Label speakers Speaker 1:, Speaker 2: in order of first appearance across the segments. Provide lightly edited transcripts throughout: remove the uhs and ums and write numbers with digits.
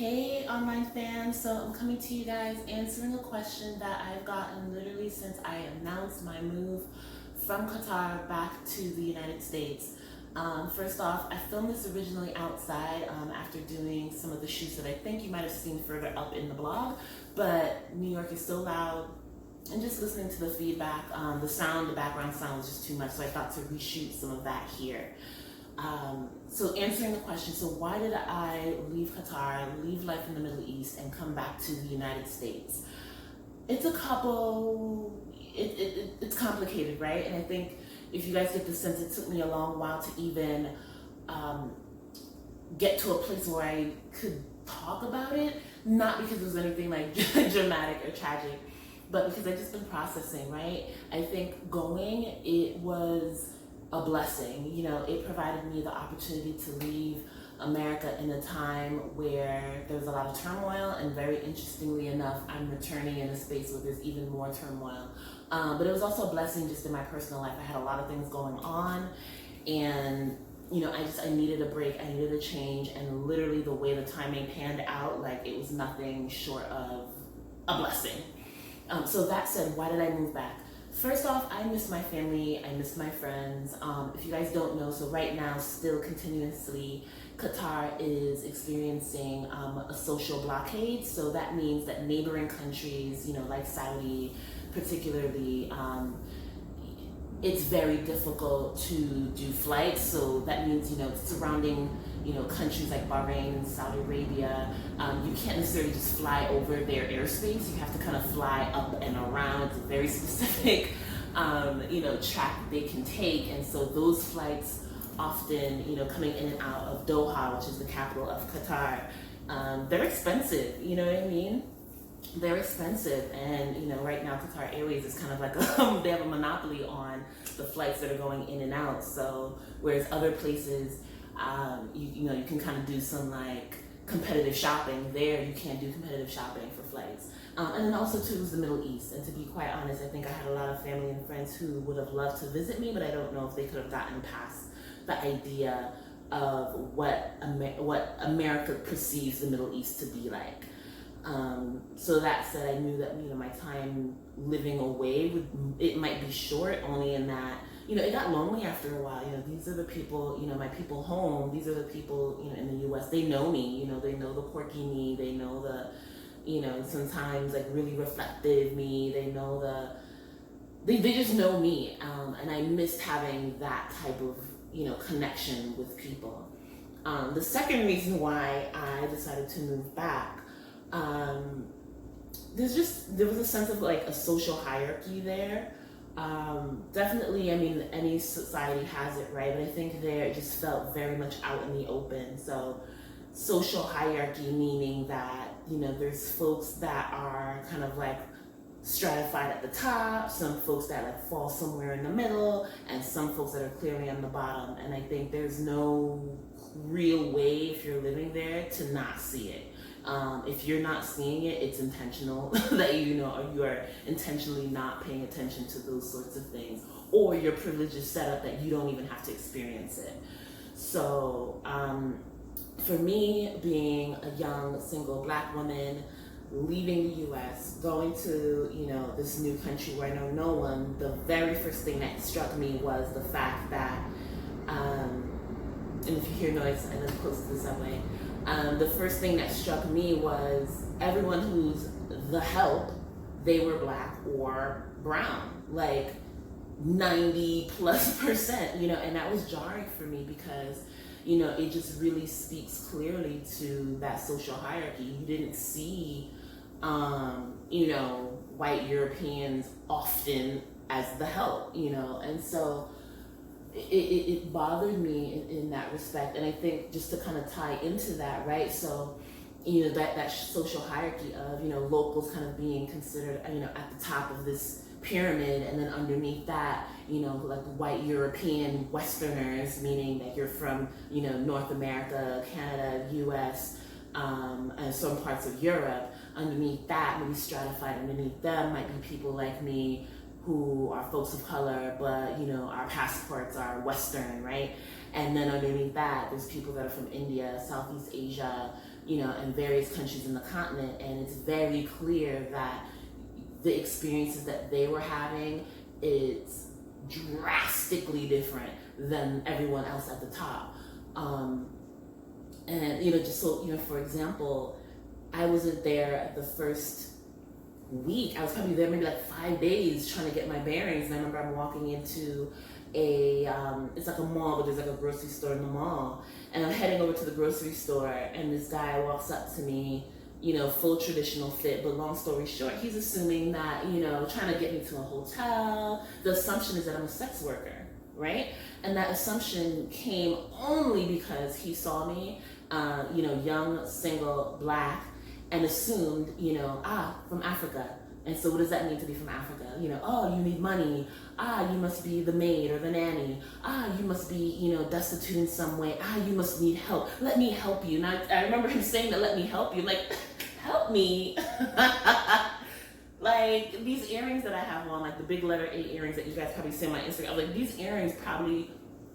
Speaker 1: Hey online fans, so I'm coming to you guys answering a question that I've gotten literally since I announced my move from Qatar back to the United States. First off, I filmed this originally outside after doing some of the shoots that I think you might have seen further up in the blog, but New York is so loud and just listening to the feedback, the background sound was just too much, so I thought to reshoot some of that here. So answering the question, so why did I leave Qatar, leave life in the Middle East, and come back to the United States? It's it's complicated, right? And I think if you guys get the sense, it took me a long while to even get to a place where I could talk about it, not because it was anything like dramatic or tragic, but because I've just been processing, right? I think it was a blessing. You know, it provided me the opportunity to leave America in a time where there's a lot of turmoil, and very interestingly enough, I'm returning in a space where there's even more turmoil. But it was also a blessing just in my personal life. I had a lot of things going on, and you know, I needed a break, I needed a change, and literally the way the timing panned out, like it was nothing short of a blessing. So that said, why did I move back? First off, I miss my family, I miss my friends. If you guys don't know, so right now, still continuously, Qatar is experiencing a social blockade. So that means that neighboring countries, you know, like Saudi particularly, it's very difficult to do flights. So that means, you know, surrounding, you know, countries like Bahrain and Saudi Arabia, you can't necessarily just fly over their airspace. You have to kind of fly up and around. It's a very specific, you know, track that they can take. And so those flights often, you know, coming in and out of Doha, which is the capital of Qatar, they're expensive, you know what I mean? They're expensive, and you know, right now Qatar Airways is kind of like they have a monopoly on the flights that are going in and out. So whereas other places, you know, you can kind of do some like competitive shopping. There, you can't do competitive shopping for flights. And then also too is the Middle East. And to be quite honest, I think I had a lot of family and friends who would have loved to visit me, but I don't know if they could have gotten past the idea of what America perceives the Middle East to be like. So that said, I knew that, you know, my time living away it might be short, only in that, you know, it got lonely after a while. You know, these are the people, you know, my people home, these are the people, you know, in the US, they know me, you know, they know the quirky me, they know the, you know, sometimes like really reflective me, they know they just know me. And I missed having that type of, you know, connection with people. The second reason why I decided to move back, there was a sense of like a social hierarchy there. Definitely, I mean, any society has it, right? But I think there it just felt very much out in the open. So social hierarchy meaning that, you know, there's folks that are kind of like stratified at the top, some folks that like fall somewhere in the middle, and some folks that are clearly on the bottom. And I think there's no real way, if you're living there, to not see it. If you're not seeing it, it's intentional that you know, or you are intentionally not paying attention to those sorts of things, or your privilege is set up that you don't even have to experience it. So for me, being a young single Black woman, leaving the US, going to, you know, this new country where I know no one, the very first thing that struck me was the fact that, and if you hear noise, I live close to the subway. The first thing that struck me was everyone who's the help, they were Black or brown, like 90+%, you know, and that was jarring for me because, you know, it just really speaks clearly to that social hierarchy. You didn't see, you know, white Europeans often as the help, you know, and so it bothered me in that respect. And I think just to kind of tie into that, right? So, you know, that social hierarchy of, you know, locals kind of being considered, you know, at the top of this pyramid, and then underneath that, you know, like white European Westerners, meaning that you're from, you know, North America, Canada, US, and some parts of Europe. Underneath that, maybe stratified underneath them might be people like me, who are folks of color, but, you know, our passports are Western, right? And then underneath that, there's people that are from India, Southeast Asia, in various countries in the continent, and it's very clear that the experiences that they were having is drastically different than everyone else at the top. And just so for example, I wasn't there the first week. I was probably there maybe like 5 days trying to get my bearings. And I remember I'm walking into it's like a mall, but there's like a grocery store in the mall. And I'm heading over to the grocery store, and this guy walks up to me, full traditional fit, but long story short, he's assuming that, trying to get me to a hotel. The assumption is that I'm a sex worker, right? And that assumption came only because he saw me, young, single, Black, and assumed, from Africa. And so what does that mean to be from Africa? Oh, you need money. You must be the maid or the nanny. You must be, destitute in some way. You must need help. Let me help you. And I remember him saying that, let me help you. Like, help me. Like, these earrings that I have on, like the big letter A earrings that you guys probably see on my Instagram, I was like, these earrings probably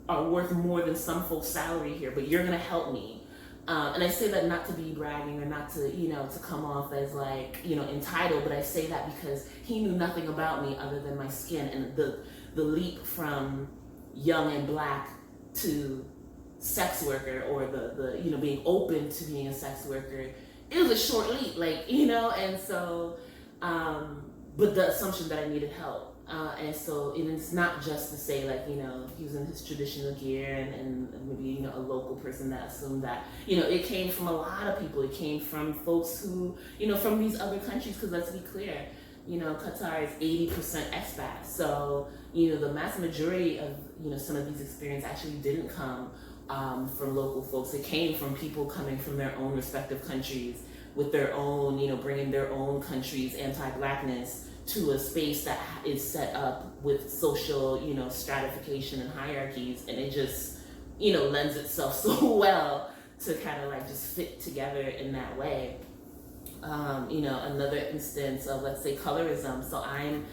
Speaker 1: are worth more than some folks' salary here, but you're going to help me. And I say that not to be bragging or not to, to come off as like, entitled, but I say that because he knew nothing about me other than my skin, and the leap from young and Black to sex worker, or the being open to being a sex worker, it was a short leap, like, and so, but the assumption that I needed help. And so it's not just to say like, he was in his traditional gear and maybe, a local person that assumed that, it came from a lot of people. It came from folks who, from these other countries, because let's be clear, Qatar is 80% expats. So, the mass majority of, some of these experiences actually didn't come from local folks. It came from people coming from their own respective countries with their own, bringing their own country's anti-Blackness to a space that is set up with social, stratification and hierarchies, and it just, lends itself so well to kind of like just fit together in that way. Another instance of, let's say, colorism. So I'm,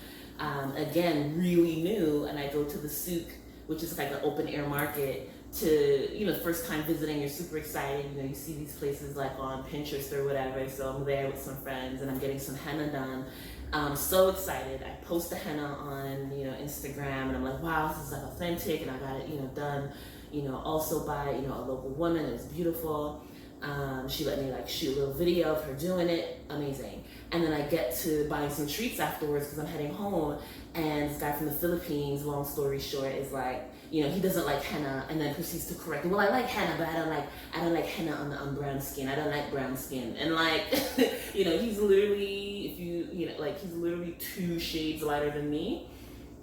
Speaker 1: again, really new, and I go to the souk, which is like an open air market, to, first time visiting, you're super excited, you see these places like on Pinterest or whatever. So I'm there with some friends and I'm getting some henna done. I'm so excited. I post the henna on, Instagram, and I'm like, wow, this is like authentic, and I got it, done, also by, a local woman. It was beautiful. She let me like shoot a little video of her doing it. Amazing. And then I get to buying some treats afterwards because I'm heading home, and this guy from the Philippines, long story short, is like, he doesn't like henna, and then proceeds to correct me. Well, I like henna, but I don't like henna on brown skin. I don't like brown skin. And like, he's literally, he's literally 2 shades lighter than me.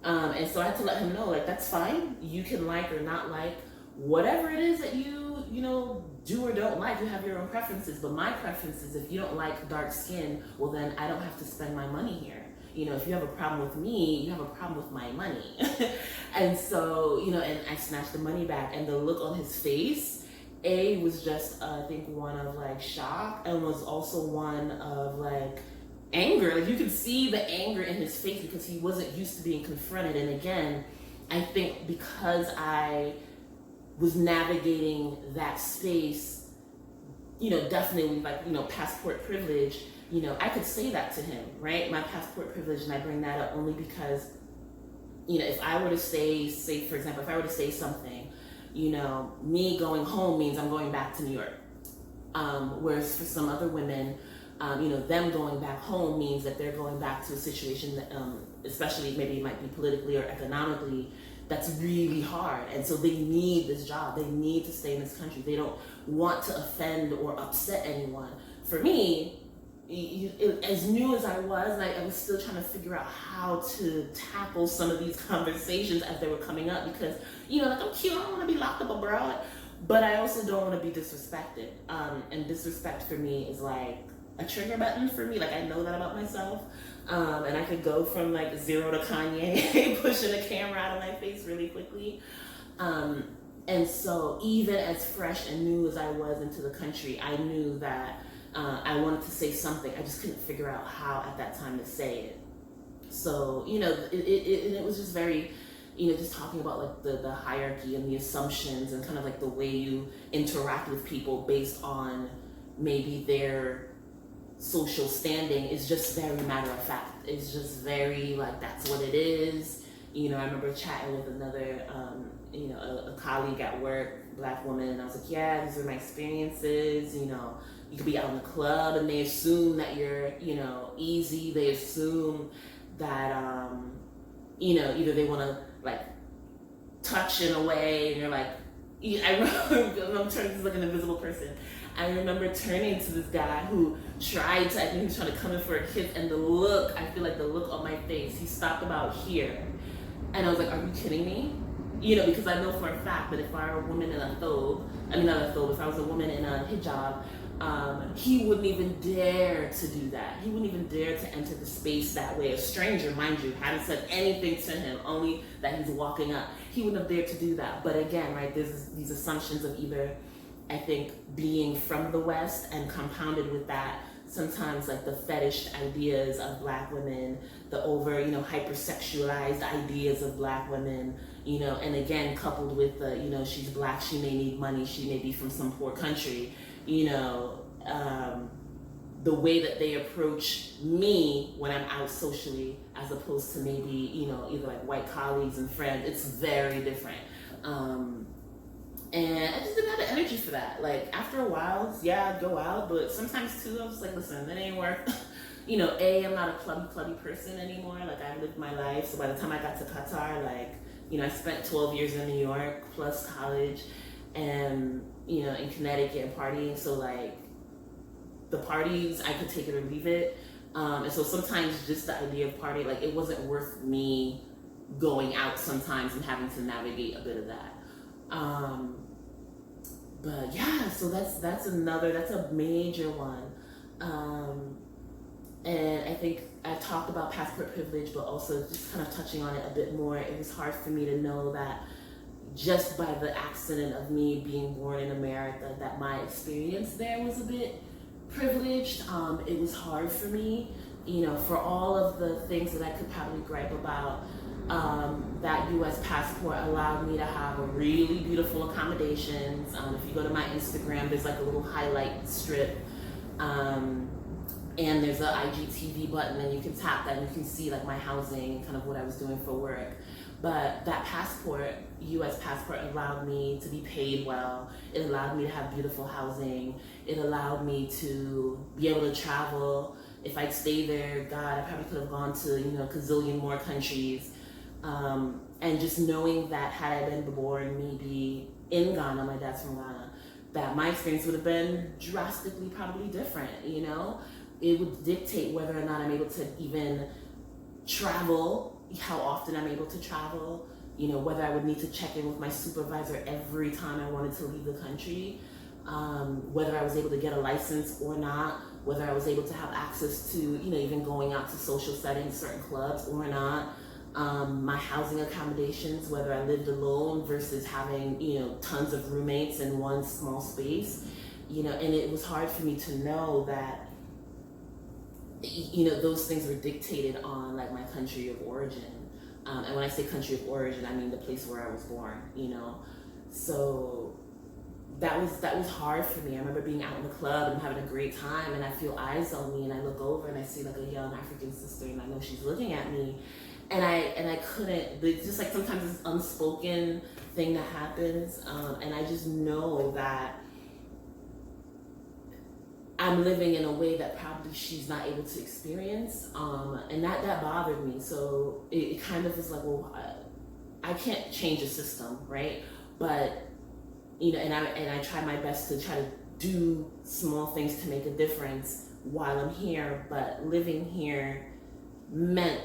Speaker 1: And so I had to let him know, like, that's fine. You can like or not like whatever it is that you do or don't like. You have your own preferences, but my preference is, if you don't like dark skin, well then I don't have to spend my money here. If you have a problem with me, you have a problem with my money. And so, and I snatched the money back, and the look on his face, was just, I think, one of like shock, and was also one of like anger. Like, you could see the anger in his face because he wasn't used to being confronted. And again, I think because I was navigating that space, definitely like, passport privilege, I could say that to him, right? My passport privilege, and I bring that up only because, if I were to say, for example, if I were to say something, me going home means I'm going back to New York. Whereas for some other women, them going back home means that they're going back to a situation that, especially maybe it might be politically or economically, that's really hard. And so they need this job. They need to stay in this country. They don't want to offend or upset anyone. For me, as new as I was, and I was still trying to figure out how to tackle some of these conversations as they were coming up, because, like, I'm cute, I don't want to be locked up abroad, but I also don't want to be disrespected. And disrespect for me is like a trigger button for me. Like, I know that about myself. And I could go from like 0 to Kanye pushing a camera out of my face really quickly. And so even as fresh and new as I was into the country, I knew that I wanted to say something. I just couldn't figure out how at that time to say it. So, it was just very, just talking about like the hierarchy and the assumptions and kind of like the way you interact with people based on maybe their social standing is just very matter of fact. It's just very like, that's what it is. You know, I remember chatting with another, a colleague at work, Black woman, and I was like, yeah, these are my experiences. You know, you could be out in the club and they assume that you're, easy. They assume that, either they want to like touch in a way, and you're like, I'm turning to like an invisible person. I remember turning to this guy who tried to, I think he was trying to come in for a kiss, and the look on my face, he stopped about here. And I was like, are you kidding me? Because I know for a fact that if I were a woman in a thobe, if I was a woman in a hijab, he wouldn't even dare to do that. He wouldn't even dare to enter the space that way. A stranger, mind you, hadn't said anything to him, only that he's walking up. He wouldn't have dared to do that. But again, right, there's these assumptions of either, I think, being from the West, and compounded with that, sometimes like the fetish ideas of Black women, the over, hypersexualized ideas of Black women, and again, coupled with the, she's Black, she may need money, she may be from some poor country, the way that they approach me when I'm out socially, as opposed to maybe, either like white colleagues and friends, it's very different. And I just didn't have the energy for that. Like, after a while, yeah, I'd go out, but sometimes too, I was like, listen, that ain't worth, I'm not a clubby person anymore. Like, I lived my life. So by the time I got to Qatar, like, I spent 12 years in New York, plus college, and, in Connecticut and partying. So like, the parties, I could take it or leave it. And so sometimes just the idea of partying, like, it wasn't worth me going out sometimes and having to navigate a bit of that. But yeah, so that's a major one. And I think I talked about passport privilege, but also just kind of touching on it a bit more. It was hard for me to know that just by the accident of me being born in America, that my experience there was a bit privileged. It was hard for me, for all of the things that I could probably gripe about. That U.S. passport allowed me to have a really beautiful accommodations. If you go to my Instagram, there's like a little highlight strip, and there's a IGTV button, and you can tap that and you can see like my housing and kind of what I was doing for work. But that passport, U.S. passport, allowed me to be paid well. It allowed me to have beautiful housing. It allowed me to be able to travel. If I'd stayed there, God, I probably could have gone to, a gazillion more countries. And just knowing that had I been born maybe in Ghana, my dad's from Ghana, that my experience would have been drastically probably different, It would dictate whether or not I'm able to even travel, how often I'm able to travel, whether I would need to check in with my supervisor every time I wanted to leave the country, whether I was able to get a license or not, whether I was able to have access to, even going out to social settings, certain clubs or not. My housing accommodations, whether I lived alone versus having, tons of roommates in one small space, and it was hard for me to know that, those things were dictated on like my country of origin. And when I say country of origin, I mean the place where I was born, So that was hard for me. I remember being out in the club and having a great time, and I feel eyes on me, and I look over and I see like a young African sister, and I know she's looking at me. And I couldn't, it's just like sometimes this unspoken thing that happens, and I just know that I'm living in a way that probably she's not able to experience, and that bothered me. So it kind of is like, well, I can't change the system, right? But, and I try my best to try to do small things to make a difference while I'm here, but living here meant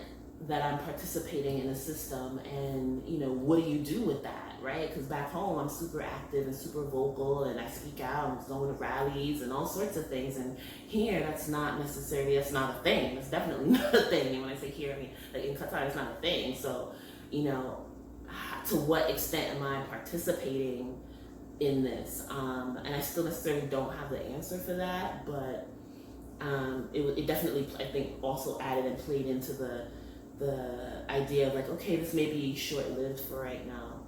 Speaker 1: that I'm participating in a system, and what do you do with that, right? Because back home I'm super active and super vocal, and I speak out, I'm going to rallies and all sorts of things, and here that's not a thing. It's definitely not a thing. And when I say here, I mean like in Qatar, it's not a thing. So to what extent am I participating in this? And I still necessarily don't have the answer for that, but it definitely, I think, also added and played into the idea of like, okay, this may be short-lived for right now.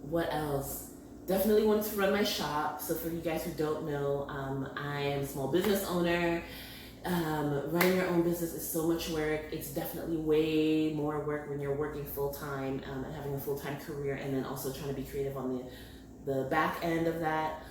Speaker 1: What else? definitely wanted to run my shop. So for you guys who don't know, I am a small business owner. Running your own business is so much work. It's definitely way more work when you're working full-time and having a full-time career, and then also trying to be creative on the back end of that.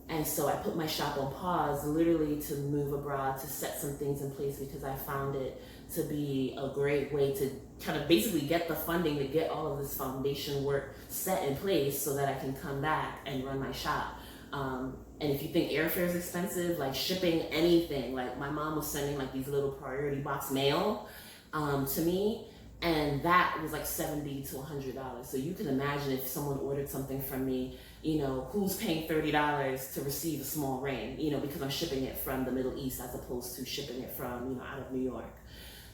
Speaker 1: And so I put my shop on pause literally to move abroad, to set some things in place, because I found it to be a great way to kind of basically get the funding to get all of this foundation work set in place so that I can come back and run my shop. And if you think airfare is expensive, like shipping anything, like my mom was sending like these little priority box mail to me, and that was like $70 to $100. So you can imagine if someone ordered something from me, you know, who's paying $30 to receive a small ring, you know, because I'm shipping it from the Middle East as opposed to shipping it from, you know, out of New York.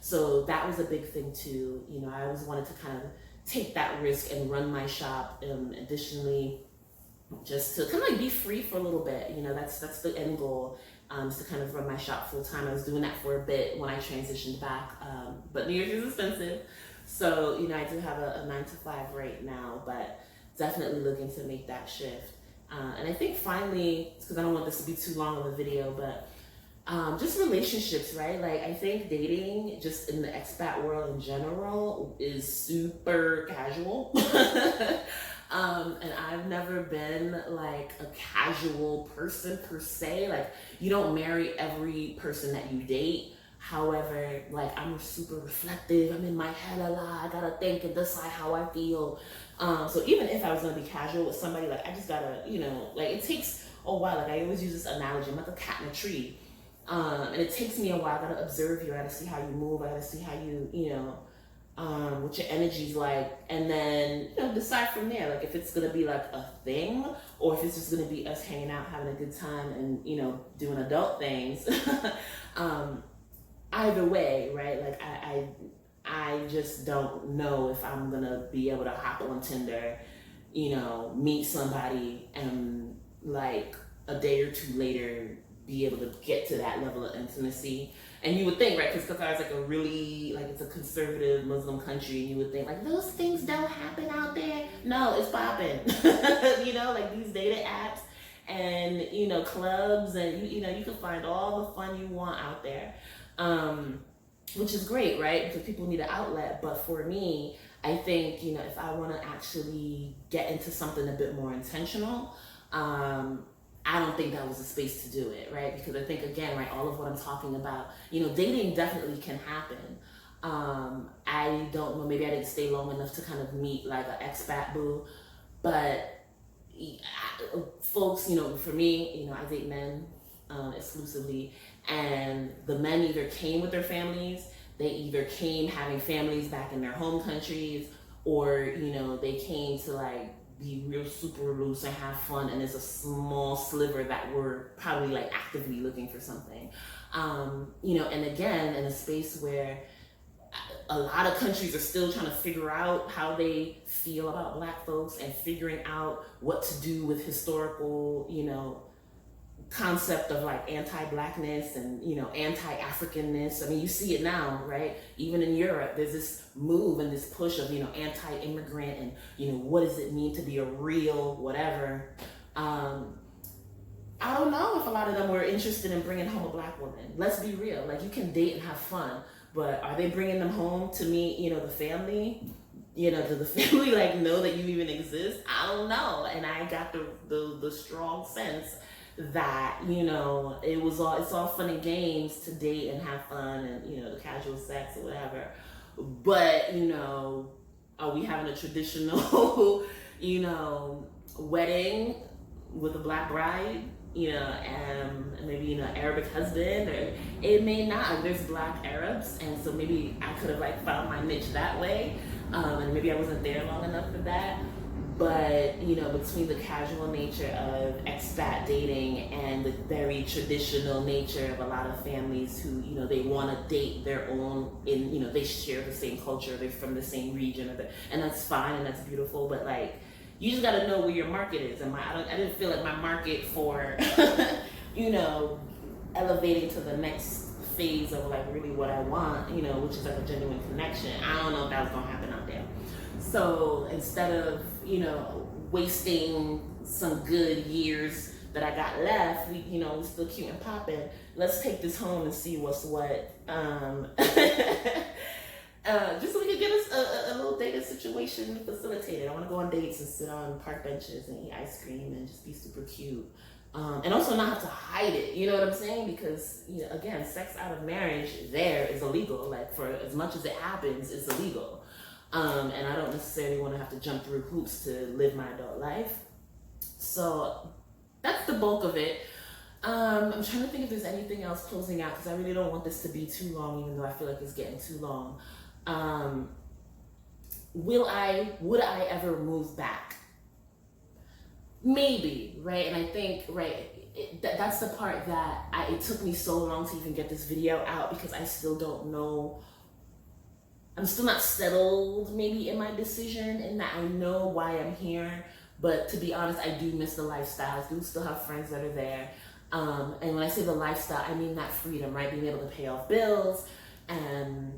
Speaker 1: So that was a big thing too. You know, I always wanted to kind of take that risk and run my shop. Additionally, just to kind of like be free for a little bit, you know, that's the end goal, is to kind of run my shop full time. I was doing that for a bit when I transitioned back, but New York is expensive. So, you know, I do have a 9-to-5 right now, but definitely looking to make that shift. And I think finally, because I don't want this to be too long of a video, but just relationships, right? Like I think dating just in the expat world in general is super casual. And I've never been like a casual person per se. Like you don't marry every person that you date. However, like I'm super reflective. I'm in my head a lot. I gotta think and decide how I feel. So even if I was gonna be casual with somebody, like I just gotta, you know, like it takes a while. Like I always use this analogy. I'm like a cat in a tree. And it takes me a while. I gotta observe you. I gotta see how you move. I gotta see how you know, what your energy's like, and then, you know, decide from there, like if it's gonna be like a thing, or if it's just gonna be us hanging out, having a good time, and, you know, doing adult things. Either way, right? Like I just don't know if I'm gonna be able to hop on Tinder, you know, meet somebody, and like a day or two later be able to get to that level of intimacy. And you would think, right, because Qatar is like a really, like it's a conservative Muslim country, and you would think like those things don't happen out there. No, it's popping. You know, like these dating apps and, you know, clubs, and you know, you can find all the fun you want out there, which is great, right? Because people need an outlet. But for me, I think, you know, if I want to actually get into something a bit more intentional, I don't think that was a space to do it, right? Because I think, again, right, all of what I'm talking about, you know, dating definitely can happen. I don't know, maybe I didn't stay long enough to kind of meet like an expat boo, but folks, you know, for me, you know, I date men exclusively, and the men either came with their families, they either came having families back in their home countries, or, you know, they came to like be real super loose and have fun, and it's a small sliver that were probably like actively looking for something. You know, and again, in a space where a lot of countries are still trying to figure out how they feel about Black folks, and figuring out what to do with historical, you know, concept of like anti-Blackness and, you know, anti-Africanness. I mean, you see it now, right? Even in Europe, there's this move and this push of, you know, anti-immigrant, and, you know, what does it mean to be a real whatever. I don't know if a lot of them were interested in bringing home a Black woman. Let's be real. Like, you can date and have fun, but are they bringing them home to meet, you know, the family? You know, does the family like know that you even exist? I don't know. And I got the strong sense that, you know, it's all fun and games to date and have fun, and, you know, the casual sex or whatever. But, you know, are we having a traditional, you know, wedding with a Black bride, you know, and maybe, you know, Arabic husband, or it may not. Like, there's Black Arabs, and so maybe I could have like found my niche that way, and maybe I wasn't there long enough for that. But, you know, between the casual nature of expat dating and the very traditional nature of a lot of families who, you know, they want to date their own, in, you know, they share the same culture, they're from the same region, and that's fine and that's beautiful. But like, you just got to know where your market is. And I didn't feel like my market for, you know, elevating to the next phase of like really what I want, you know, which is like a genuine connection. I don't know if that was gonna happen out there. So instead of, you know, wasting some good years that I got left. We still cute and popping. Let's take this home and see what's what. Just so we can get us a little dating situation facilitated. I want to go on dates and sit on park benches and eat ice cream and just be super cute. And also not have to hide it, you know what I'm saying? Because, again, sex out of marriage there is illegal. Like, for as much as it happens, it's illegal. And I don't necessarily want to have to jump through hoops to live my adult life. So that's the bulk of it. I'm trying to think if there's anything else closing out, because I really don't want this to be too long, even though I feel like it's getting too long. Would I ever move back? Maybe, right? And I think, right, that's the part that it took me so long to even get this video out, because I still don't know. I'm still not settled maybe in my decision, in that I know why I'm here, but to be honest, I do miss the lifestyle. I do still have friends that are there. And when I say the lifestyle, I mean that freedom, right? Being able to pay off bills and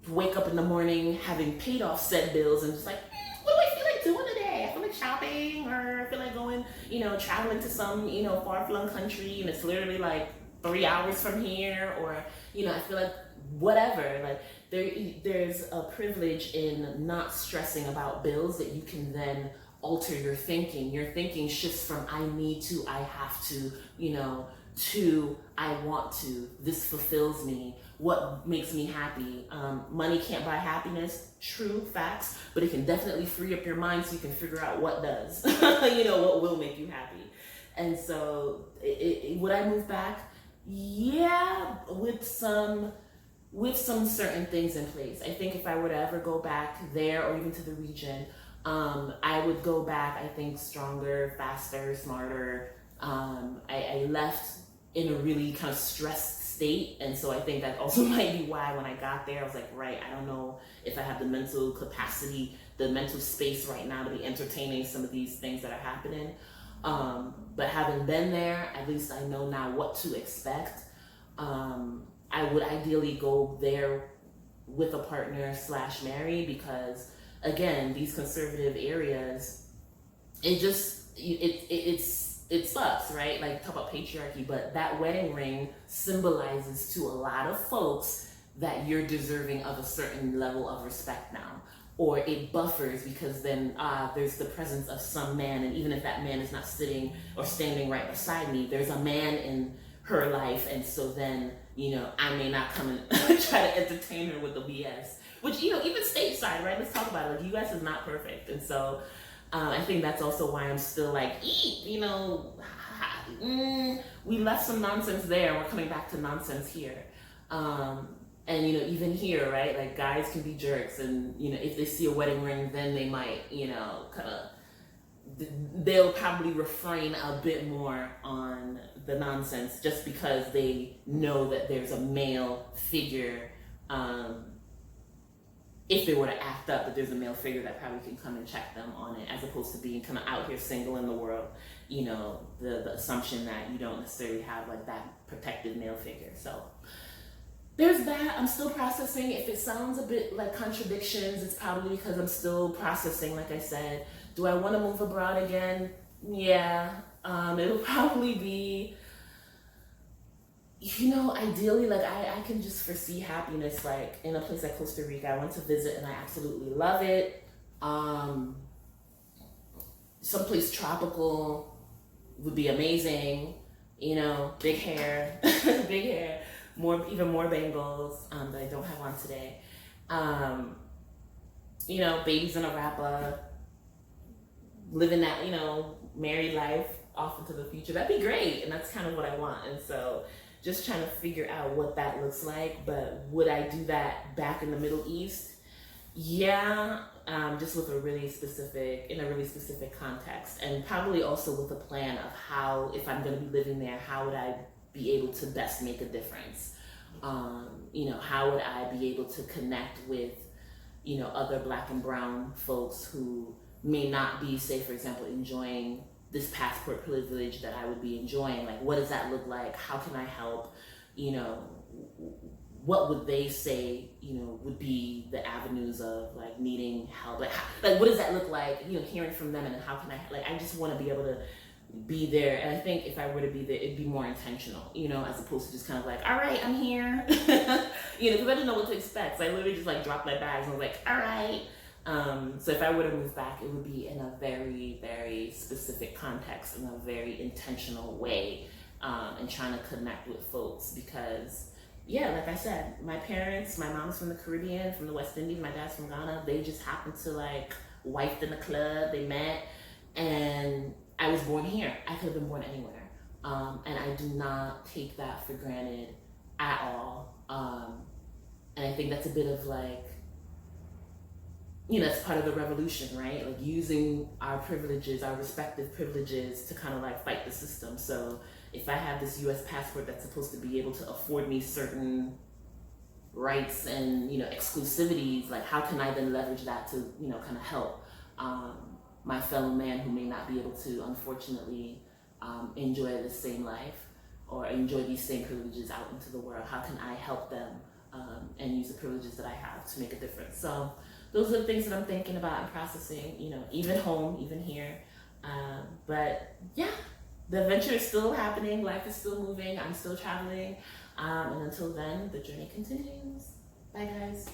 Speaker 1: wake up in the morning having paid off said bills and just like, what do I feel like doing today? I feel like shopping, or I feel like going, traveling to some, far-flung country, and it's literally like 3 hours from here, or, I feel like whatever. Like, there's a privilege in not stressing about bills, that you can then alter your thinking. Your thinking shifts from I need to, I have to, to I want to. This fulfills me. What makes me happy? Money can't buy happiness. True, facts. But it can definitely free up your mind so you can figure out what does. What will make you happy. And so, would I move back? Yeah, with some certain things in place. I think if I were to ever go back there, or even to the region, I would go back, I think, stronger, faster, smarter. I left in a really kind of stressed state, and so I think that also might be why when I got there, I was like, right, I don't know if I have the mental capacity, the mental space right now to be entertaining some of these things that are happening. But having been there, at least I know now what to expect. I would ideally go there with a partner / marry, because again, these conservative areas, it sucks, right? Like, talk about patriarchy, but that wedding ring symbolizes to a lot of folks that you're deserving of a certain level of respect now. Or it buffers, because then there's the presence of some man, and even if that man is not sitting or standing right beside me, there's a man in her life, and so then, I may not come and try to entertain her with the BS. Which, even stateside, right? Let's talk about it. Like, US is not perfect. And so I think that's also why I'm still like, we left some nonsense there, and we're coming back to nonsense here. And, even here, right? Like, guys can be jerks, and, if they see a wedding ring, then they might, they'll probably refrain a bit more on the nonsense, just because they know that there's a male figure. If they were to act up, that there's a male figure that probably can come and check them on it, as opposed to being kind of out here single in the world, the assumption that you don't necessarily have like that protective male figure. So there's that. I'm still processing. If it sounds a bit like contradictions, it's probably because I'm still processing, like I said. Do I want to move abroad again? Yeah. It'll probably be, ideally, like, I can just foresee happiness, like, in a place like Costa Rica. I went to visit and I absolutely love it. Someplace tropical would be amazing. Big hair, even more bangles that I don't have on today. Babies in a wrapper, living that, married life off into the future. That'd be great. And that's kind of what I want. And so just trying to figure out what that looks like. But would I do that back in the Middle East? Yeah, just with in a really specific context, and probably also with a plan of how, if I'm going to be living there, how would I be able to best make a difference? How would I be able to connect with, other Black and brown folks who may not be, say, for example, enjoying this passport privilege that I would be enjoying? Like, what does that look like? How can I help? what would they say, would be the avenues of like needing help? Like what does that look like? Hearing from them, and then how can I just want to be able to be there. And I think if I were to be there, it'd be more intentional, as opposed to just kind of like, all right, I'm here, because I didn't know what to expect. So I literally just like dropped my bags and was like, all right. So if I were to move back, it would be in a very, very specific context, in a very intentional way, and trying to connect with folks because, yeah, like I said, my mom's from the Caribbean, from the West Indies, my dad's from Ghana. They just happened to like wifed in the club, they met, and I was born here. I could have been born anywhere. And I do not take that for granted at all. And I think that's a bit of like, that's part of the revolution, right? Like using our privileges, our respective privileges to kind of like fight the system. So if I have this US passport that's supposed to be able to afford me certain rights and, exclusivities, like how can I then leverage that to, kind of help my fellow man who may not be able to, unfortunately, enjoy the same life or enjoy these same privileges out into the world? How can I help them and use the privileges that I have to make a difference? So those are the things that I'm thinking about and processing, even home, even here. But yeah, the adventure is still happening. Life is still moving. I'm still traveling. And until then, the journey continues. Bye, guys.